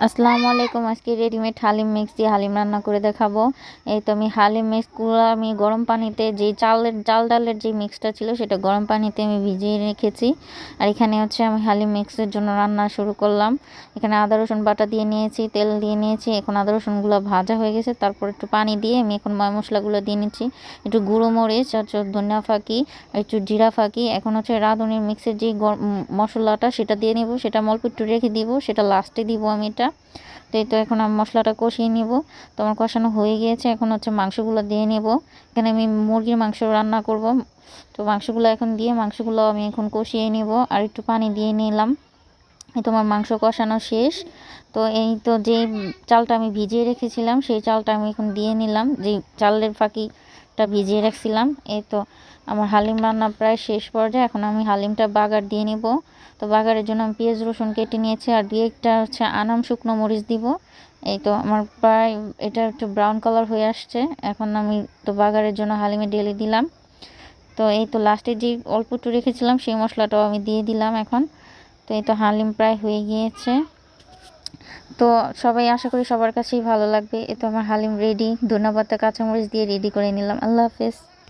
আসসালামু আলাইকুম। আজকে রেডিমেড হালিম মিক্স দিয়ে হালিম রান্না করে দেখাবো। এই তো আমি হালিম মিক্সগুলো আমি গরম পানিতে যে চাল ডালের যে মিক্সটা ছিল সেটা গরম পানিতে আমি ভিজিয়ে রেখেছি। আর এখানে হচ্ছে আমি হালিম মিক্সের জন্য রান্না শুরু করলাম। এখানে আদা রসুন বাটা দিয়ে নিয়েছি, তেল দিয়ে নিয়েছি। এখন আদা রসুনগুলো ভাজা হয়ে গেছে, তারপর একটু পানি দিয়ে আমি এখন ময় মশলাগুলো দিয়ে নিচ্ছি। একটু গুঁড়ো মরিচ, হচ্ছে ধনিয়া ফাঁকি, একটু জিরা ফাঁকি। এখন হচ্ছে রাঁধুনির মিক্সের যে মশলাটা সেটা দিয়ে নেব, সেটা অল্প একটু রেখে দিব, সেটা লাস্টে দিব আমি এটা। তো এই তো এখন আমি মশলাটা কষিয়ে নিব। তো আমার কষানো হয়ে গিয়েছে, এখন হচ্ছে মাংসগুলো দিয়ে নেব। এখানে আমি মুরগির মাংস রান্না করব। তো মাংসগুলো এখন দিয়ে মাংসগুলো আমি এখন কষিয়ে নিব, আর একটু পানি দিয়ে নিলাম। এই তোমার মাংস কষানো শেষ। তো এই তো যে চালটা আমি ভিজিয়ে রেখেছিলাম সেই চালটা আমি এখন দিয়ে নিলাম, যে চালের ফাঁকিটা ভিজিয়ে রাখছিলাম। এই তো আমার হালিম রান্না প্রায় শেষ পর্যায়ে। এখন আমি হালিমটা বাগার দিয়ে নিব। তো বাগারের জন্য আমি পেঁয়াজ রসুন কেটে নিয়েছি, আর দুই একটা হচ্ছে আনাম শুকনো মরিচ দিব। এই তো আমার প্রায় এটা একটু ব্রাউন কালার হয়ে আসছে। এখন আমি তো বাগারের জন্য হালিমে ঢেলে দিলাম। তো এই তো লাস্টে যে অল্প একটু রেখেছিলাম সেই মশলাটাও আমি দিয়ে দিলাম এখন। তো এই তো হালিম প্রায় হয়ে গিয়েছে। তো সবাই আশা করি সবার কাছেই ভালো লাগবে। এই তো আমার হালিম রেডি। ধন্যবাদ, কাঁচামরিচ দিয়ে রেডি করে নিলাম। আল্লাহ হাফেজ।